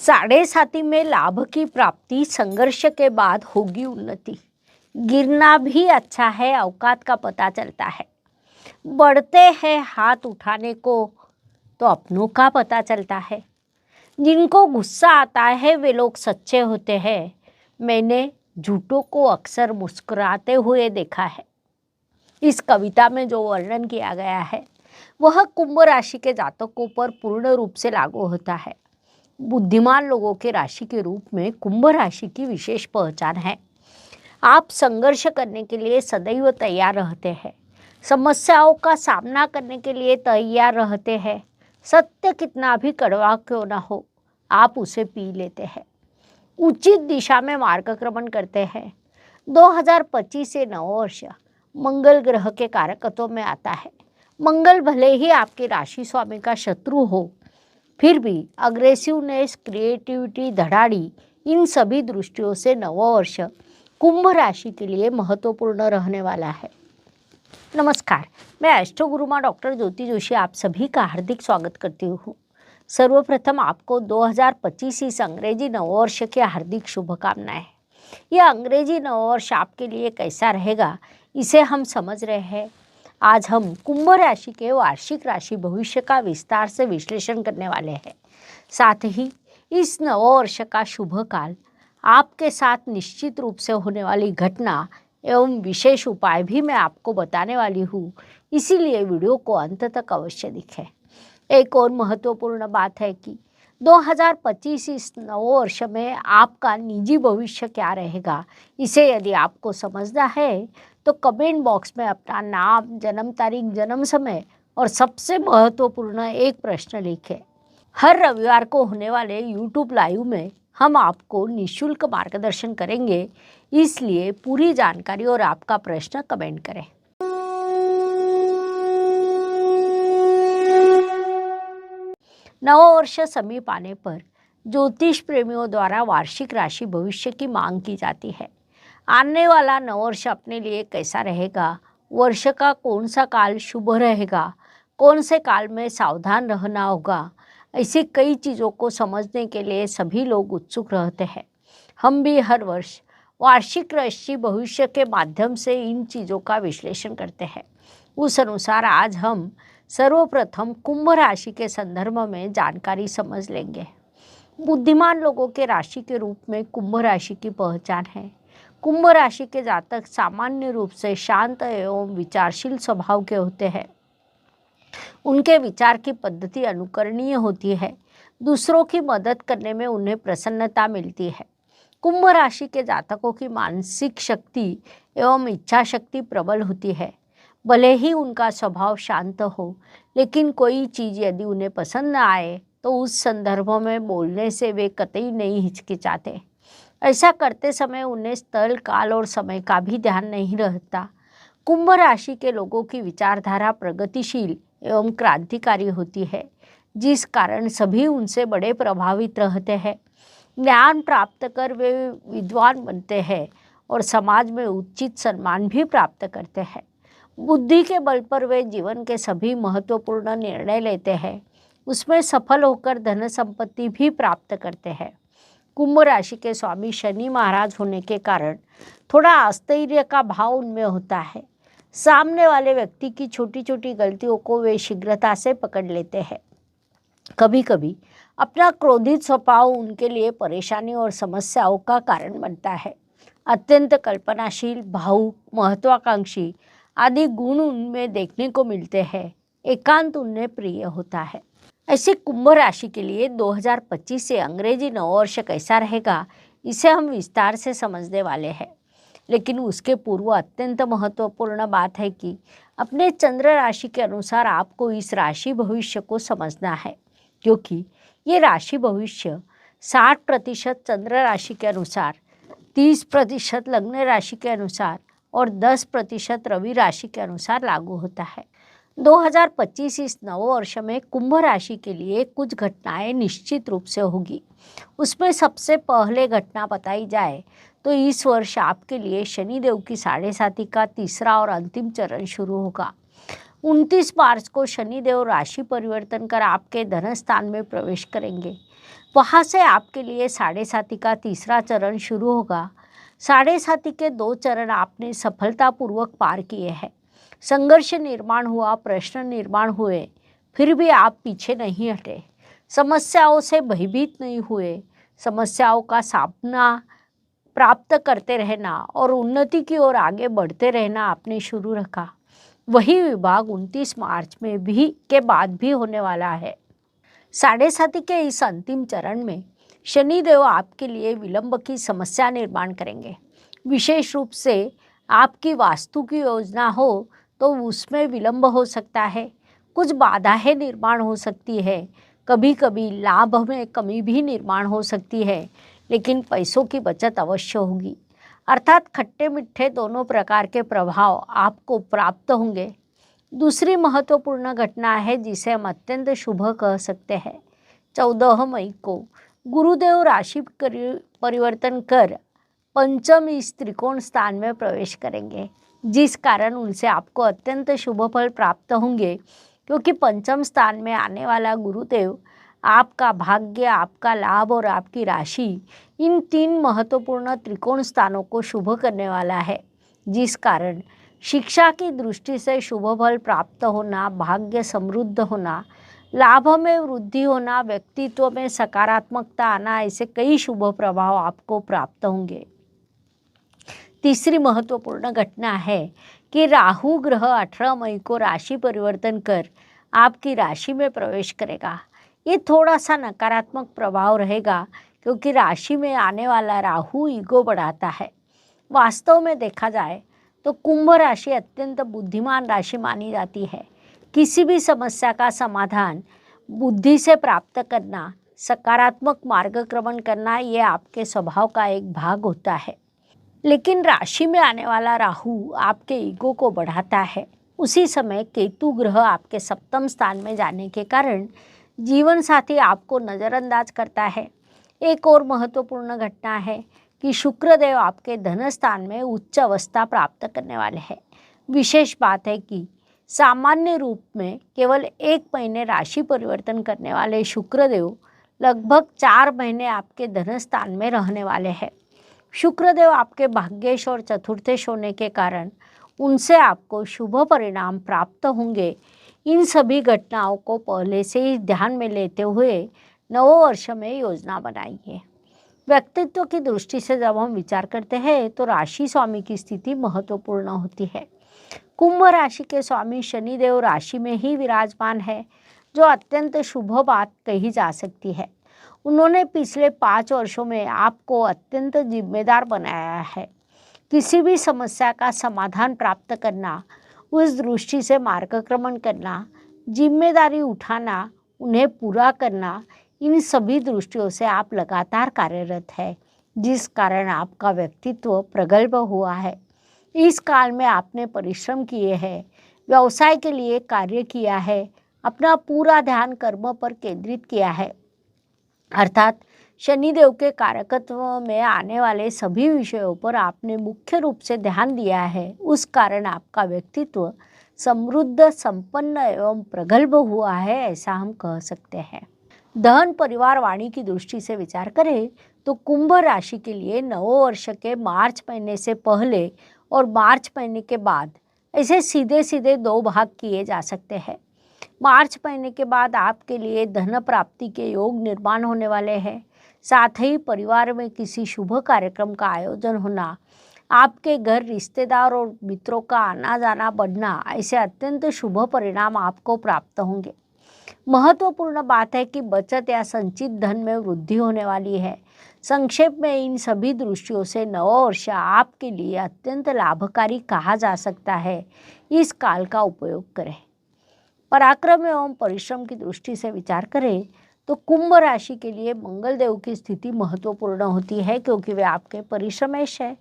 साढ़े साथी में लाभ की प्राप्ति, संघर्ष के बाद होगी उन्नति। गिरना भी अच्छा है, औकात का पता चलता है। बढ़ते हैं हाथ उठाने को तो अपनों का पता चलता है। जिनको गुस्सा आता है वे लोग सच्चे होते हैं। मैंने झूठों को अक्सर मुस्कुराते हुए देखा है। इस कविता में जो वर्णन किया गया है वह कुंभ राशि के जातकों पर पूर्ण रूप से लागू होता है। बुद्धिमान लोगों के राशि के रूप में कुंभ राशि की विशेष पहचान है। आप संघर्ष करने के लिए सदैव तैयार रहते हैं। समस्याओं का सामना करने के लिए तैयार रहते हैं। सत्य कितना भी कड़वा क्यों न हो, आप उसे पी लेते हैं। उचित दिशा में मार्गक्रमण करते हैं। 2025 से नववर्ष मंगल ग्रह के कारकत्व में आता है। मंगल भले ही आपके राशि स्वामी का शत्रु हो, फिर भी अग्रेसिवनेस, क्रिएटिविटी, धड़ाड़ी, इन सभी दृष्टियों से नववर्ष कुंभ राशि के लिए महत्वपूर्ण रहने वाला है। नमस्कार, मैं एस्ट्रो गुरुमा डॉक्टर ज्योति जोशी आप सभी का हार्दिक स्वागत करती हूँ। सर्वप्रथम आपको 2025 इस अंग्रेजी नववर्ष की हार्दिक शुभकामनाएं। यह अंग्रेजी नववर्ष आपके लिए कैसा रहेगा इसे हम समझ रहे हैं। आज हम कुंभ राशि के वार्षिक राशि भविष्य का विस्तार से विश्लेषण करने वाले हैं। साथ ही इस नववर्ष का शुभ काल, आपके साथ निश्चित रूप से होने वाली घटना एवं विशेष उपाय भी मैं आपको बताने वाली हूँ, इसीलिए वीडियो को अंत तक अवश्य दिखें। एक और महत्वपूर्ण बात है कि 2025 इस नववर्ष में आपका निजी भविष्य क्या रहेगा, इसे यदि आपको समझना है तो कमेंट बॉक्स में अपना नाम, जन्म तारीख, जन्म समय और सबसे महत्वपूर्ण एक प्रश्न लिखें। हर रविवार को होने वाले YouTube लाइव में हम आपको निःशुल्क मार्गदर्शन करेंगे, इसलिए पूरी जानकारी और आपका प्रश्न कमेंट करें। नववर्ष समीप आने पर ज्योतिष प्रेमियों द्वारा वार्षिक राशि भविष्य की मांग की जाती है। आने वाला नववर्ष अपने लिए कैसा रहेगा, वर्ष का कौन सा काल शुभ रहेगा, कौन से काल में सावधान रहना होगा, ऐसी कई चीज़ों को समझने के लिए सभी लोग उत्सुक रहते हैं। हम भी हर वर्ष वार्षिक राशि भविष्य के माध्यम से इन चीज़ों का विश्लेषण करते हैं। उस अनुसार आज हम सर्वप्रथम कुंभ राशि के संदर्भ में जानकारी समझ लेंगे। बुद्धिमान लोगों के राशि के रूप में कुंभ राशि की पहचान है। कुंभ राशि के जातक सामान्य रूप से शांत एवं विचारशील स्वभाव के होते हैं। उनके विचार की पद्धति अनुकरणीय होती है। दूसरों की मदद करने में उन्हें प्रसन्नता मिलती है। कुंभ राशि के जातकों की मानसिक शक्ति एवं इच्छा शक्ति प्रबल होती है। भले ही उनका स्वभाव शांत हो, लेकिन कोई चीज़ यदि उन्हें पसंद न आए तो उस संदर्भ में बोलने से वे कतई नहीं हिचकिचाते। ऐसा करते समय उन्हें स्थल, काल और समय का भी ध्यान नहीं रहता। कुंभ राशि के लोगों की विचारधारा प्रगतिशील एवं क्रांतिकारी होती है, जिस कारण सभी उनसे बड़े प्रभावित रहते हैं। ज्ञान प्राप्त कर वे विद्वान बनते हैं और समाज में उचित सम्मान भी प्राप्त करते हैं। बुद्धि के बल पर वे जीवन के सभी महत्वपूर्ण निर्णय लेते हैं। उसमें सफल होकर धन संपत्ति भी प्राप्त करते हैं। कुंभ राशि के स्वामी शनि महाराज होने के कारण थोड़ा आश्चर्य का भाव उनमें होता है। सामने वाले व्यक्ति की छोटी छोटी गलतियों को वे शीघ्रता से पकड़ लेते हैं। कभी कभी अपना क्रोधित स्वभाव उनके लिए परेशानी और समस्याओं का कारण बनता है। अत्यंत कल्पनाशील, भावुक, महत्वाकांक्षी आदि गुण उनमें देखने को मिलते हैं। एकांत उन्हें प्रिय होता है। ऐसे कुंभ राशि के लिए 2025 से अंग्रेजी नववर्ष कैसा रहेगा, इसे हम विस्तार से समझने वाले हैं। लेकिन उसके पूर्व अत्यंत महत्वपूर्ण बात है कि अपने चंद्र राशि के अनुसार आपको इस राशि भविष्य को समझना है, क्योंकि ये राशि भविष्य 60% चंद्र राशि के अनुसार, 30% लग्न राशि के अनुसार और 10% रवि राशि के अनुसार लागू होता है। 2025 इस नववर्ष में कुंभ राशि के लिए कुछ घटनाएं निश्चित रूप से होगी। उसमें सबसे पहले घटना बताई जाए तो इस वर्ष आपके लिए शनिदेव की साढ़े साथी का तीसरा और अंतिम चरण शुरू होगा। 29 मार्च को शनिदेव राशि परिवर्तन कर आपके धन स्थान में प्रवेश करेंगे। वहाँ से आपके लिए साढ़े साथी का तीसरा चरण शुरू होगा। साढ़े साथी के 2 चरण आपने सफलतापूर्वक पार किए हैं। संघर्ष निर्माण हुआ, प्रश्न निर्माण हुए, फिर भी आप पीछे नहीं हटे। समस्याओं से भयभीत नहीं हुए। समस्याओं का सामना प्राप्त करते रहना और उन्नति की ओर आगे बढ़ते रहना आपने शुरू रखा। वही विभाग 29 मार्च में भी के बाद भी होने वाला है। साढ़े साथी के इस अंतिम चरण में शनिदेव आपके लिए विलंब की समस्या निर्माण करेंगे। विशेष रूप से आपकी वास्तु की योजना हो तो उसमें विलंब हो सकता है। कुछ बाधाएं निर्माण हो सकती है। कभी कभी लाभ में कमी भी निर्माण हो सकती है, लेकिन पैसों की बचत अवश्य होगी। अर्थात खट्टे मीठे दोनों प्रकार के प्रभाव आपको प्राप्त होंगे। दूसरी महत्वपूर्ण घटना है जिसे हम अत्यंत शुभ कह सकते हैं। 14 मई को गुरुदेव राशि परिवर्तन कर पंचम इस त्रिकोण स्थान में प्रवेश करेंगे, जिस कारण उनसे आपको अत्यंत शुभ फल प्राप्त होंगे, क्योंकि पंचम स्थान में आने वाला गुरुदेव आपका भाग्य, आपका लाभ और आपकी राशि, इन 3 महत्वपूर्ण त्रिकोण स्थानों को शुभ करने वाला है, जिस कारण शिक्षा की दृष्टि से शुभ फल प्राप्त होना, भाग्य समृद्ध होना, लाभ में वृद्धि होना, व्यक्तित्व में सकारात्मकता आना, ऐसे कई शुभ प्रभाव आपको प्राप्त होंगे। तीसरी महत्वपूर्ण घटना है कि राहु ग्रह 18 मई को राशि परिवर्तन कर आपकी राशि में प्रवेश करेगा। ये थोड़ा सा नकारात्मक प्रभाव रहेगा, क्योंकि राशि में आने वाला राहु ईगो बढ़ाता है। वास्तव में देखा जाए तो कुंभ राशि अत्यंत बुद्धिमान राशि मानी जाती है। किसी भी समस्या का समाधान बुद्धि से प्राप्त करना, सकारात्मक मार्गक्रमण करना, ये आपके स्वभाव का एक भाग होता है। लेकिन राशि में आने वाला राहु आपके ईगो को बढ़ाता है। उसी समय केतु ग्रह आपके सप्तम स्थान में जाने के कारण जीवन साथी आपको नज़रअंदाज करता है। एक और महत्वपूर्ण घटना है कि शुक्रदेव आपके धन स्थान में उच्च अवस्था प्राप्त करने वाले हैं। विशेष बात है कि सामान्य रूप में केवल 1 महीने राशि परिवर्तन करने वाले शुक्रदेव लगभग 4 महीने आपके धन स्थान में रहने वाले हैं। शुक्रदेव आपके भाग्येश और चतुर्थेश होने के कारण उनसे आपको शुभ परिणाम प्राप्त होंगे। इन सभी घटनाओं को पहले से ही ध्यान में लेते हुए नव वर्ष में योजना बनाइए। व्यक्तित्व की दृष्टि से जब हम विचार करते हैं तो राशि स्वामी की स्थिति महत्वपूर्ण होती है। कुंभ राशि के स्वामी शनिदेव राशि में ही विराजमान है, जो अत्यंत शुभ बात कही जा सकती है। उन्होंने पिछले 5 वर्षों में आपको अत्यंत जिम्मेदार बनाया है। किसी भी समस्या का समाधान प्राप्त करना, उस दृष्टि से मार्गक्रमण करना, जिम्मेदारी उठाना, उन्हें पूरा करना, इन सभी दृष्टियों से आप लगातार कार्यरत है, जिस कारण आपका व्यक्तित्व प्रगल्भ हुआ है। इस काल में आपने परिश्रम किए हैं, व्यवसाय के लिए कार्य किया है, अपना पूरा ध्यान कर्म पर केंद्रित किया है। अर्थात शनिदेव के कारकत्व में आने वाले सभी विषयों पर आपने मुख्य रूप से ध्यान दिया है। उस कारण आपका व्यक्तित्व समृद्ध, संपन्न एवं प्रगल्भ हुआ है, ऐसा हम कह सकते हैं। धन परिवार वाणी की दृष्टि से विचार करें तो कुंभ राशि के लिए नव वर्ष के मार्च महीने से पहले और मार्च महीने के बाद ऐसे सीधे सीधे 2 भाग किए जा सकते हैं। मार्च महीने के बाद आपके लिए धन प्राप्ति के योग निर्माण होने वाले हैं। साथ ही परिवार में किसी शुभ कार्यक्रम का आयोजन होना, आपके घर रिश्तेदार और मित्रों का आना जाना बढ़ना, ऐसे अत्यंत शुभ परिणाम आपको प्राप्त होंगे। महत्वपूर्ण बात है कि बचत या संचित धन में वृद्धि होने वाली है। संक्षेप में इन सभी दृष्टियों से नव वर्ष आपके लिए अत्यंत लाभकारी कहा जा सकता है। इस काल का उपयोग करें। पराक्रम एवं परिश्रम की दृष्टि से विचार करें तो कुंभ राशि के लिए मंगल देव की स्थिति महत्वपूर्ण होती है, क्योंकि वे आपके परिश्रमेश है।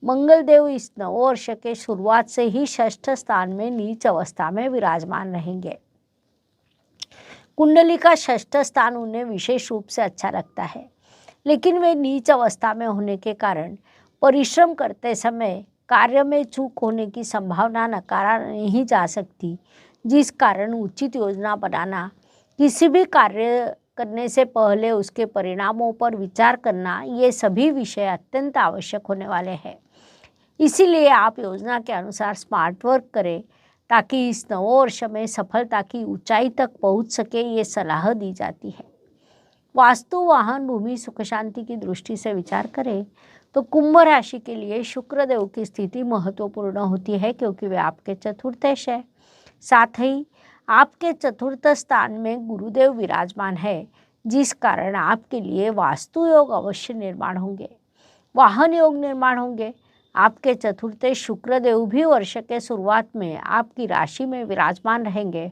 मंगल देव इस नव वर्ष के शुरुआत से ही 6ठ स्थान में नीच अवस्था में विराजमान रहेंगे। कुंडली का 6ठ स्थान उन्हें विशेष रूप से अच्छा लगता है, लेकिन वे नीच अवस्था में होने के कारण परिश्रम करते समय कार्य में चूक होने की संभावना नकारा नहीं जा सकती, जिस कारण उचित योजना बनाना, किसी भी कार्य करने से पहले उसके परिणामों पर विचार करना, ये सभी विषय अत्यंत आवश्यक होने वाले हैं। इसीलिए आप योजना के अनुसार स्मार्ट वर्क करें ताकि इस नववर्ष में सफलता की ऊंचाई तक पहुंच सके, ये सलाह दी जाती है। वास्तु, वाहन, भूमि, सुख शांति की दृष्टि से विचार करें तो कुंभ राशि के लिए शुक्रदेव की स्थिति महत्वपूर्ण होती है, क्योंकि वे आपके चतुर्थेश है। साथ ही आपके चतुर्थ स्थान में गुरुदेव विराजमान है, जिस कारण आपके लिए वास्तु योग अवश्य निर्माण होंगे, वाहन योग निर्माण होंगे। आपके चतुर्थ शुक्रदेव भी वर्ष के शुरुआत में आपकी राशि में विराजमान रहेंगे।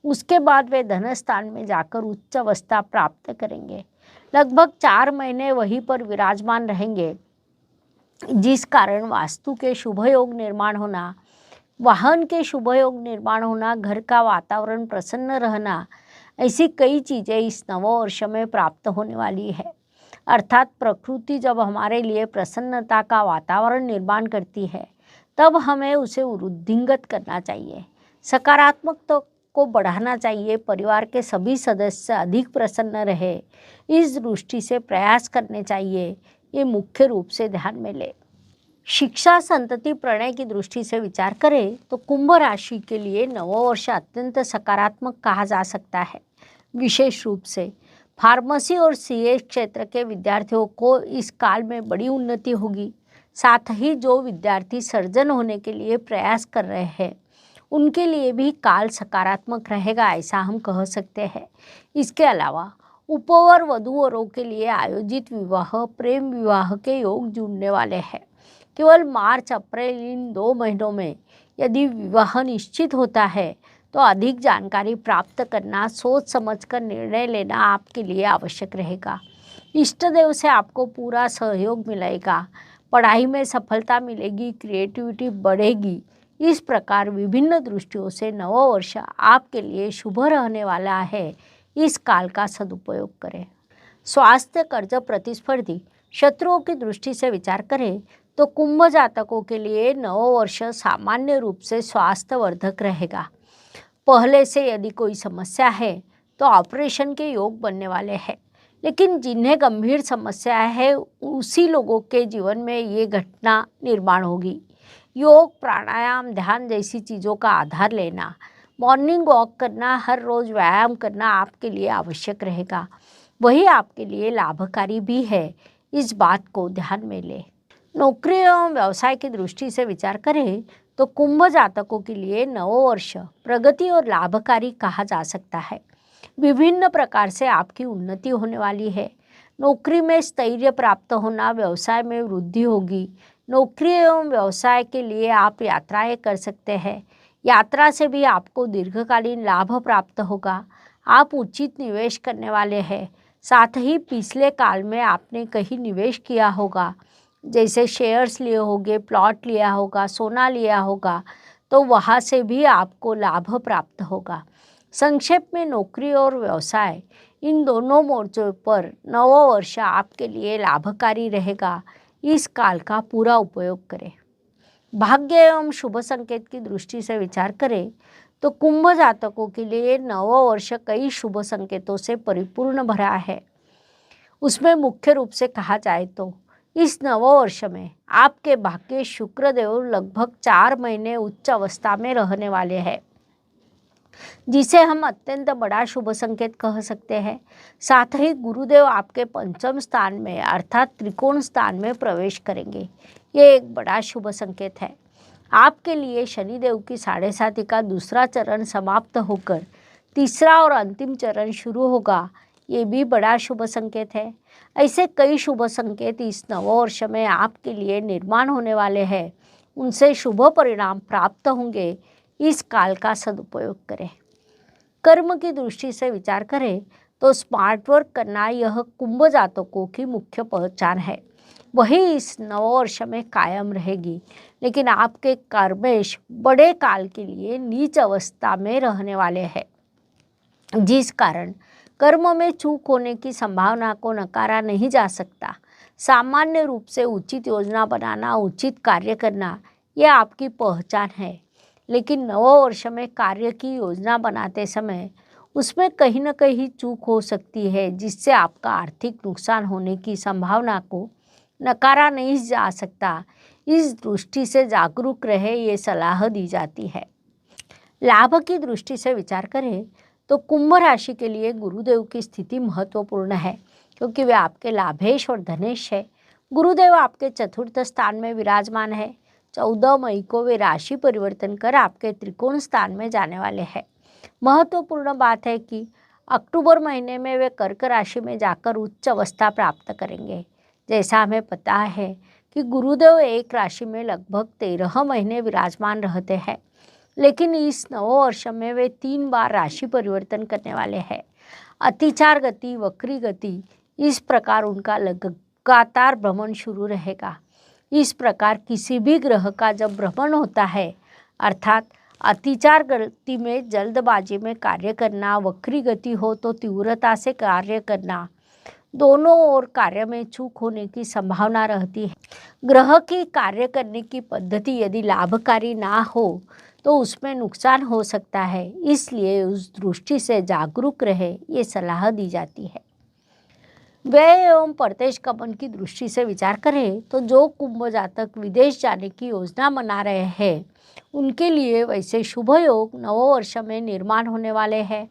उसके बाद वे धन स्थान में जाकर उच्च अवस्था प्राप्त करेंगे। लगभग 4 महीने वहीं पर विराजमान रहेंगे, जिस कारण वास्तु के शुभ योग निर्माण होना, वाहन के शुभ योग निर्माण होना, घर का वातावरण प्रसन्न रहना, ऐसी कई चीज़ें इस नववर्ष में प्राप्त होने वाली है। अर्थात प्रकृति जब हमारे लिए प्रसन्नता का वातावरण निर्माण करती है, तब हमें उसे वृद्धिंगत करना चाहिए, सकारात्मकता को बढ़ाना चाहिए, परिवार के सभी सदस्य अधिक प्रसन्न रहे, इस दृष्टि से प्रयास करने चाहिए। ये मुख्य रूप से ध्यान में ले। शिक्षा, संतति, प्रणय की दृष्टि से विचार करें तो कुंभ राशि के लिए नववर्ष अत्यंत सकारात्मक कहा जा सकता है। विशेष रूप से फार्मेसी और सीए क्षेत्र के विद्यार्थियों को इस काल में बड़ी उन्नति होगी। साथ ही जो विद्यार्थी सर्जन होने के लिए प्रयास कर रहे हैं, उनके लिए भी काल सकारात्मक रहेगा, ऐसा हम कह सकते हैं। इसके अलावा उपवर वधूवरों के लिए आयोजित विवाह, प्रेम विवाह के योग जुड़ने वाले हैं। केवल मार्च अप्रैल इन 2 महीनों में यदि विवाह निश्चित होता है तो अधिक जानकारी प्राप्त करना, सोच समझकर निर्णय लेना आपके लिए आवश्यक रहेगा। इष्ट देव से आपको पूरा सहयोग मिलेगा, पढ़ाई में सफलता मिलेगी, क्रिएटिविटी बढ़ेगी। इस प्रकार विभिन्न दृष्टियों से नववर्ष आपके लिए शुभ रहने वाला है। इस काल का सदुपयोग करें। स्वास्थ्य, कर्ज, प्रतिस्पर्धी, शत्रुओं की दृष्टि से विचार करें तो कुंभ जातकों के लिए नववर्ष सामान्य रूप से स्वास्थ्यवर्धक रहेगा। पहले से यदि कोई समस्या है तो ऑपरेशन के योग बनने वाले हैं, लेकिन जिन्हें गंभीर समस्या है उसी लोगों के जीवन में ये घटना निर्माण होगी। योग, प्राणायाम, ध्यान जैसी चीज़ों का आधार लेना, मॉर्निंग वॉक करना, हर रोज़ व्यायाम करना आपके लिए आवश्यक रहेगा। वही आपके लिए लाभकारी भी है, इस बात को ध्यान में लें। नौकरी एवं व्यवसाय की दृष्टि से विचार करें तो कुंभ जातकों के लिए नववर्ष प्रगति और लाभकारी कहा जा सकता है। विभिन्न प्रकार से आपकी उन्नति होने वाली है। नौकरी में स्थैर्य प्राप्त होना, व्यवसाय में वृद्धि होगी। नौकरी एवं व्यवसाय के लिए आप यात्राएं कर सकते हैं। यात्रा से भी आपको दीर्घकालीन लाभ प्राप्त होगा। आप उचित निवेश करने वाले हैं। साथ ही पिछले काल में आपने कहीं निवेश किया होगा, जैसे शेयर्स लिए होंगे, प्लॉट लिया होगा, सोना लिया होगा, तो वहाँ से भी आपको लाभ प्राप्त होगा। संक्षेप में नौकरी और व्यवसाय इन दोनों मोर्चों पर नववर्ष आपके लिए लाभकारी रहेगा। इस काल का पूरा उपयोग करें। भाग्य एवं शुभ संकेत की दृष्टि से विचार करें तो कुंभ जातकों के लिए नववर्ष कई शुभ संकेतों से परिपूर्ण भरा है। उसमें मुख्य रूप से कहा जाए तो इस नववर्ष में आपके भाग्य शुक्रदेव लगभग 4 महीने उच्च अवस्था में रहने वाले हैं, जिसे हम अत्यंत बड़ा शुभ संकेत कह सकते हैं। साथ ही गुरुदेव आपके पंचम स्थान में अर्थात त्रिकोण स्थान में प्रवेश करेंगे। ये एक बड़ा शुभ संकेत है। आपके लिए शनिदेव की 7.5 का दूसरा चरण समाप्त होकर तीसरा और अंतिम चरण शुरू होगा। ये भी बड़ा शुभ संकेत है। ऐसे कई शुभ संकेत इस नववर्ष में आपके लिए निर्माण होने वाले हैं। उनसे शुभ परिणाम प्राप्त होंगे। इस काल का सदुपयोग करें। कर्म की दृष्टि से विचार करें तो स्मार्ट वर्क करना यह कुंभ जातकों की मुख्य पहचान है। वही इस नववर्ष में कायम रहेगी, लेकिन आपके कर्मेश बड़े काल के लिए नीच अवस्था में रहने वाले हैं, जिस कारण कर्म में चूक होने की संभावना को नकारा नहीं जा सकता। सामान्य रूप से उचित योजना बनाना, उचित कार्य करना, यह आपकी पहचान है। लेकिन नववर्ष में कार्य की योजना बनाते समय उसमें कहीं न कहीं चूक हो सकती है, जिससे आपका आर्थिक नुकसान होने की संभावना को नकारा नहीं जा सकता। इस दृष्टि से जागरूक रहे, ये सलाह दी जाती है। लाभ की दृष्टि से विचार करें तो कुंभ राशि के लिए गुरुदेव की स्थिति महत्वपूर्ण है, क्योंकि वे आपके लाभेश और धनेश है। गुरुदेव आपके चतुर्थ स्थान में विराजमान है। 14 मई को वे राशि परिवर्तन कर आपके त्रिकोण स्थान में जाने वाले हैं। महत्वपूर्ण बात है कि अक्टूबर महीने में वे कर्क राशि में जाकर उच्च अवस्था प्राप्त करेंगे। जैसा हमें पता है कि गुरुदेव एक राशि में लगभग 13 महीने विराजमान रहते हैं, लेकिन इस नव वर्ष में वे 3 बार राशि परिवर्तन करने वाले हैं। अतिचार गति, वक्री गति, इस प्रकार उनका लगातार भ्रमण शुरू रहेगा। इस प्रकार किसी भी ग्रह का जब भ्रमण होता है, अर्थात अतिचार गति में जल्दबाजी में कार्य करना, वक्री गति हो तो तीव्रता से कार्य करना, दोनों ओर कार्य में चूक होने की संभावना रहती है। ग्रह की कार्य करने की पद्धति यदि लाभकारी ना हो तो उसमें नुकसान हो सकता है, इसलिए उस दृष्टि से जागरूक रहे, ये सलाह दी जाती है। व्यय एवं प्रत्यक्ष गमन की दृष्टि से विचार करें तो जो कुंभ जातक विदेश जाने की योजना बना रहे हैं, उनके लिए वैसे शुभ योग नव वर्ष में निर्माण होने वाले हैं।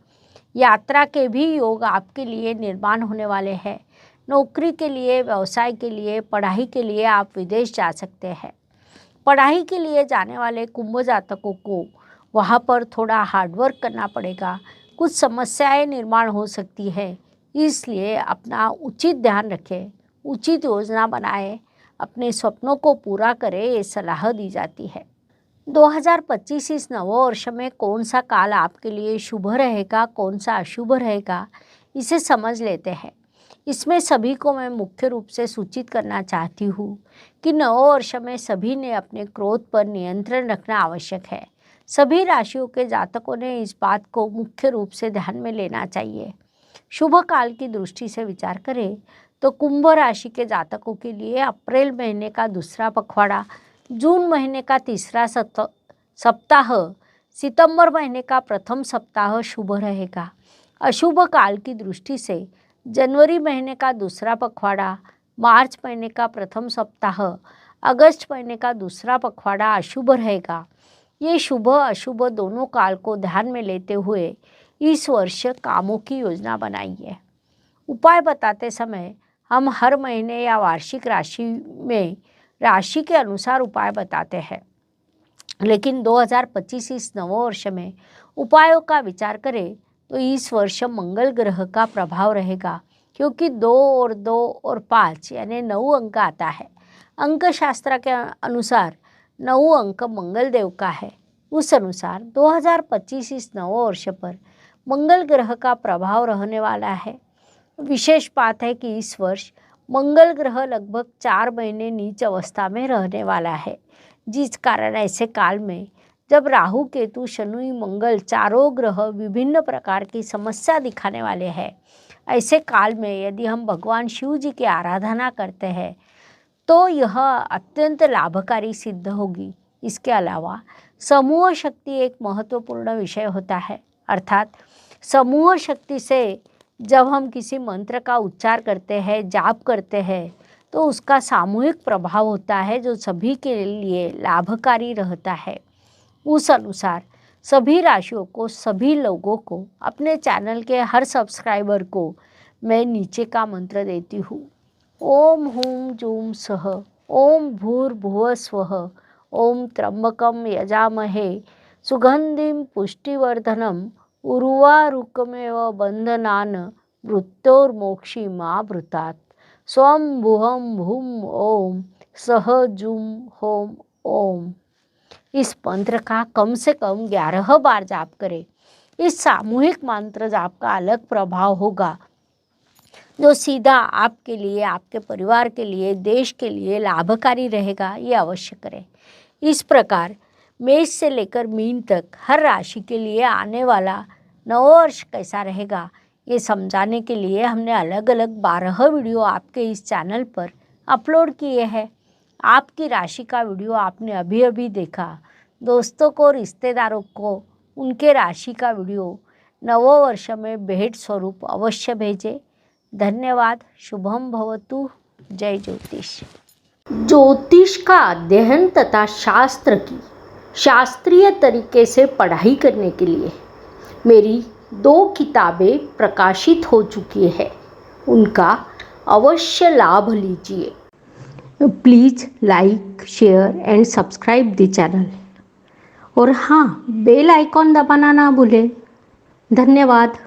यात्रा के भी योग आपके लिए निर्माण होने वाले हैं। नौकरी के लिए, व्यवसाय के लिए, पढ़ाई के लिए आप विदेश जा सकते हैं। पढ़ाई के लिए जाने वाले कुंभ जातकों को वहाँ पर थोड़ा हार्डवर्क करना पड़ेगा, कुछ समस्याएं निर्माण हो सकती है, इसलिए अपना उचित ध्यान रखें, उचित योजना बनाएं, अपने सपनों को पूरा करें, ये सलाह दी जाती है। 2025 इस नव वर्ष में कौन सा काल आपके लिए शुभ रहेगा, कौन सा अशुभ रहेगा, इसे समझ लेते हैं। इसमें सभी को मैं मुख्य रूप से सूचित करना चाहती हूँ कि नव वर्ष में सभी ने अपने क्रोध पर नियंत्रण रखना आवश्यक है। सभी राशियों के जातकों ने इस बात को मुख्य रूप से ध्यान में लेना चाहिए। शुभ काल की दृष्टि से विचार करें तो कुंभ राशि के जातकों के लिए अप्रैल महीने का दूसरा पखवाड़ा, जून महीने का तीसरा सप्ताह, सितंबर महीने का प्रथम सप्ताह शुभ रहेगा। अशुभ काल की दृष्टि से जनवरी महीने का दूसरा पखवाड़ा, मार्च महीने का प्रथम सप्ताह, अगस्त महीने का दूसरा पखवाड़ा अशुभ रहेगा। ये शुभ अशुभ दोनों काल को ध्यान में लेते हुए इस वर्ष कामों की योजना बनाइए। उपाय बताते समय हम हर महीने या वार्षिक राशि में राशि के अनुसार उपाय बताते हैं, लेकिन 2025 इस नव वर्ष में उपायों का विचार करें तो इस वर्ष मंगल ग्रह का प्रभाव रहेगा, क्योंकि 2 और 2 और 5 यानी 9 अंक आता है। अंक शास्त्र के अनुसार 9 अंक मंगल देव का है। उस अनुसार 2025 इस नव वर्ष पर मंगल ग्रह का प्रभाव रहने वाला है। विशेष बात है कि इस वर्ष मंगल ग्रह लगभग 4 महीने नीच अवस्था में रहने वाला है, जिस कारण ऐसे काल में जब राहु, केतु, शनि, मंगल चारों ग्रह विभिन्न प्रकार की समस्या दिखाने वाले हैं, ऐसे काल में यदि हम भगवान शिव जी की आराधना करते हैं तो यह अत्यंत लाभकारी सिद्ध होगी। इसके अलावा समूह शक्ति एक महत्वपूर्ण विषय होता है, अर्थात समूह शक्ति से जब हम किसी मंत्र का उच्चार करते हैं, जाप करते हैं, तो उसका सामूहिक प्रभाव होता है जो सभी के लिए लाभकारी रहता है। उस अनुसार सभी राशियों को, सभी लोगों को, अपने चैनल के हर सब्सक्राइबर को मैं नीचे का मंत्र देती हूँ। ओम हूं जूम सह, ओम भूर्भुवः स्वः, ओम त्र्यंबकं यजामहे सुगंधिं पुष्टिवर्धनम् उर्वारुकमेव बंधनान् मृत्योर्मोक्षीमावृतात्। स्वं भुवं भूम ओम सह जूम होम ओम। इस मंत्र का कम से कम 11 बार जाप करें। इस सामूहिक मंत्र जाप का अलग प्रभाव होगा, जो सीधा आपके लिए, आपके परिवार के लिए, देश के लिए लाभकारी रहेगा, ये अवश्य करें। इस प्रकार मेष से लेकर मीन तक हर राशि के लिए आने वाला नववर्ष कैसा रहेगा, ये समझाने के लिए हमने अलग अलग 12 वीडियो आपके इस चैनल पर अपलोड किए हैं। आपकी राशि का वीडियो आपने अभी अभी देखा, दोस्तों को, रिश्तेदारों को उनके राशि का वीडियो नववर्ष में भेंट स्वरूप अवश्य भेजें। धन्यवाद। शुभम भवतु। जय ज्योतिष। ज्योतिष का अध्ययन तथा शास्त्र की शास्त्रीय तरीके से पढ़ाई करने के लिए मेरी 2 किताबें प्रकाशित हो चुकी है, उनका अवश्य लाभ लीजिए। Please like, share and subscribe the channel. और हाँ, बेल आइकॉन दबाना ना भूलें। धन्यवाद।